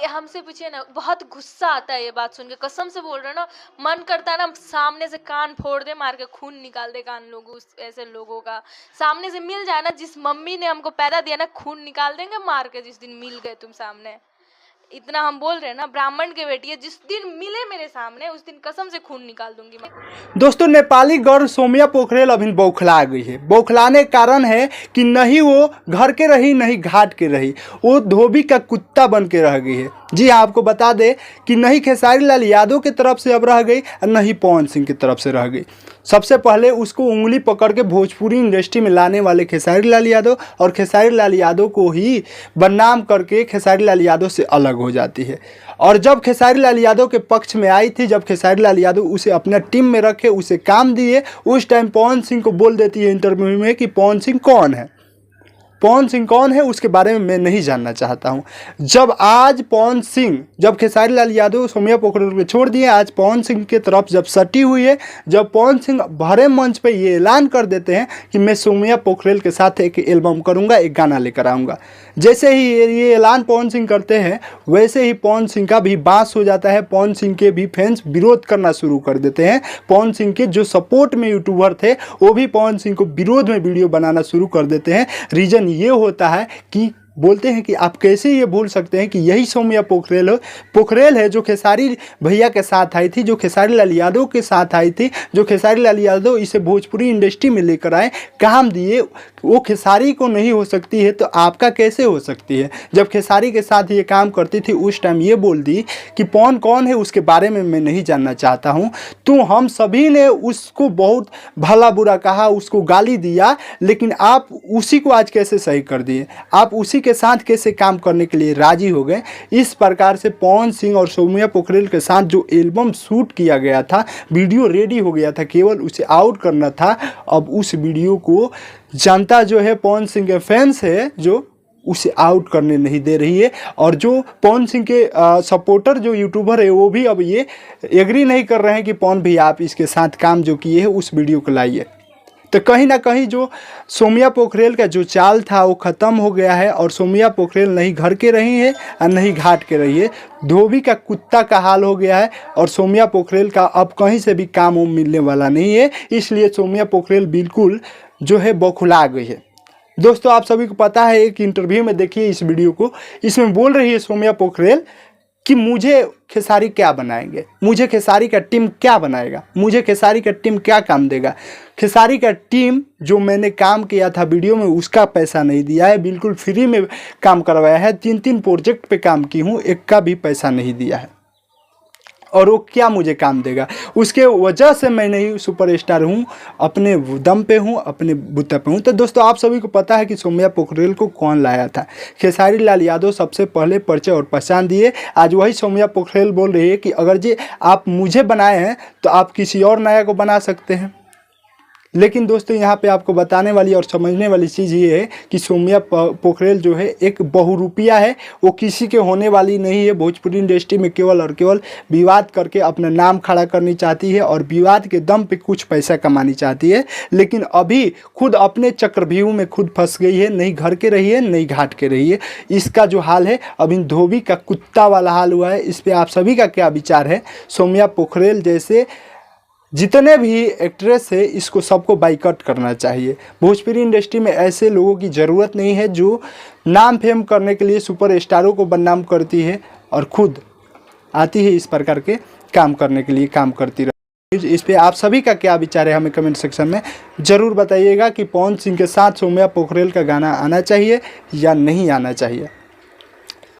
हमसे पूछिए ना, बहुत गुस्सा आता है ये बात सुन के, कसम से बोल रहे हैं ना। मन करता है ना सामने से कान फोड़ दे, मार के खून निकाल दे कान लोगों, ऐसे लोगों का सामने से मिल जाए ना। जिस मम्मी ने हमको पैदा दिया ना, खून निकाल देंगे मार के, जिस दिन मिल गए तुम सामने। इतना हम बोल रहे हैं ना, ब्राह्मण के बेटी है, जिस दिन मिले मेरे सामने उस दिन कसम से खून निकाल दूंगी मैं। दोस्तों, नेपाली गर्ल सौम्या पोखरेल अभी बौखला गई है। बौखलाने का कारण है कि नहीं वो घर के रही, नहीं घाट के रही, वो धोबी का कुत्ता बन के रह गई है। जी हाँ, आपको बता दें कि नहीं खेसारी लाल यादव की तरफ से अब रह गई और नहीं पवन सिंह की तरफ से रह गई। सबसे पहले उसको उंगली पकड़ के भोजपुरी इंडस्ट्री में लाने वाले खेसारी लाल यादव, और खेसारी लाल यादव को ही बदनाम करके खेसारी लाल यादव से अलग हो जाती है। और जब खेसारी लाल यादव के पक्ष में आई थी, जब खेसारी लाल यादव उसे अपना टीम में रखे, उसे काम दिए, उस टाइम पवन सिंह को बोल देती है इंटरव्यू में कि पवन सिंह कौन है। पवन सिंह कौन है उसके बारे में मैं नहीं जानना चाहता हूं। जब आज पवन सिंह, जब खेसारी लाल यादव सौम्या पोखरेल को छोड़ दिए, आज पवन सिंह की तरफ जब सटी हुई है, जब पवन सिंह भरे मंच पे ये ऐलान कर देते हैं कि मैं सौम्या पोखरेल के साथ एक एल्बम करूंगा, एक गाना लेकर आऊँगा। जैसे ही ये ऐलान पवन सिंह करते हैं, वैसे ही पवन सिंह का भी बांस हो जाता है। पवन सिंह के भी फैंस विरोध करना शुरू कर देते हैं। पवन सिंह के जो सपोर्ट में यूट्यूबर थे, वो भी पवन सिंह को विरोध में वीडियो बनाना शुरू कर देते हैं। रीज़न ये होता है कि बोलते हैं कि आप कैसे ये भूल सकते हैं कि यही सौम्या पोखरेल है जो खेसारी भैया के साथ आई थी, जो खेसारी लाल यादव के साथ आई थी, जो खेसारी लाल यादव इसे भोजपुरी इंडस्ट्री में लेकर आए, काम दिए। वो खेसारी को नहीं हो सकती है तो आपका कैसे हो सकती है। जब खेसारी के साथ ये काम करती थी, उस टाइम ये बोल दी कि पवन कौन है उसके बारे में मैं नहीं जानना चाहता हूँ। तो हम सभी ने उसको बहुत भला बुरा कहा, उसको गाली दिया, लेकिन आप उसी को आज कैसे सही कर दिए, आप उसी के साथ कैसे काम करने के लिए राजी हो गए। इस प्रकार से पवन सिंह और सौम्या पोखरेल के साथ जो एल्बम शूट किया गया था, वीडियो रेडी हो गया था, केवल उसे आउट करना था। अब उस वीडियो को जनता जो है, पवन सिंह के फैंस है, जो उसे आउट करने नहीं दे रही है। और जो पवन सिंह के सपोर्टर जो यूट्यूबर है, वो भी अब ये एग्री नहीं कर रहे हैं कि पवन भैया आप इसके साथ काम जो किए हैं उस वीडियो को लाइए। तो कहीं ना कहीं जो सौम्या पोखरेल का जो चाल था वो ख़त्म हो गया है। और सौम्या पोखरेल नहीं घर के रही है और नहीं घाट के रही है, धोबी का कुत्ता का हाल हो गया है। और सौम्या पोखरेल का अब कहीं से भी काम मिलने वाला नहीं है, इसलिए सौम्या पोखरेल बिल्कुल जो है बौखला गई है। दोस्तों, आप सभी को पता है, एक इंटरव्यू में देखिए इस वीडियो को, इसमें बोल रही है सौम्या पोखरेल कि मुझे खेसारी क्या बनाएंगे, मुझे खेसारी का टीम क्या बनाएगा, मुझे खेसारी का टीम क्या काम देगा। खेसारी का टीम जो मैंने काम किया था वीडियो में, उसका पैसा नहीं दिया है, बिल्कुल फ्री में काम करवाया है। 3 प्रोजेक्ट पे काम की हूँ, एक का भी पैसा नहीं दिया है। और वो क्या मुझे काम देगा, उसके वजह से मैं नहीं सुपरस्टार हूँ, अपने दम पे हूँ, अपने बुते पे हूँ। तो दोस्तों, आप सभी को पता है कि सौम्या पोखरेल को कौन लाया था। खेसारी लाल यादव सबसे पहले परिचय और पहचान दिए। आज वही सौम्या पोखरेल बोल रही है कि अगर जी आप मुझे बनाए हैं तो आप किसी और नया को बना सकते हैं। लेकिन दोस्तों, यहाँ पे आपको बताने वाली और समझने वाली चीज़ ये है कि सौम्या पोखरेल जो है एक बहुरूपिया है, वो किसी के होने वाली नहीं है। भोजपुरी इंडस्ट्री में केवल और केवल विवाद करके अपना नाम खड़ा करनी चाहती है और विवाद के दम पे कुछ पैसा कमानी चाहती है। लेकिन अभी खुद अपने चक्रव्यूह में खुद फंस गई है, नहीं घर के रही है, नहीं घाट के रही है। इसका जो हाल है, अभी धोबी का कुत्ता वाला हाल हुआ है। इस पर आप सभी का क्या विचार है। सौम्या पोखरेल जैसे जितने भी एक्ट्रेस है, इसको सबको बाइकआउट करना चाहिए। भोजपुरी इंडस्ट्री में ऐसे लोगों की ज़रूरत नहीं है जो नाम फेम करने के लिए सुपरस्टारों को बदनाम करती है और खुद आती है इस प्रकार के काम करने के लिए काम करती रहे। इस पे आप सभी का क्या विचार है, हमें कमेंट सेक्शन में ज़रूर बताइएगा कि पवन सिंह के साथ सौम्या पोखरेल का गाना आना चाहिए या नहीं आना चाहिए।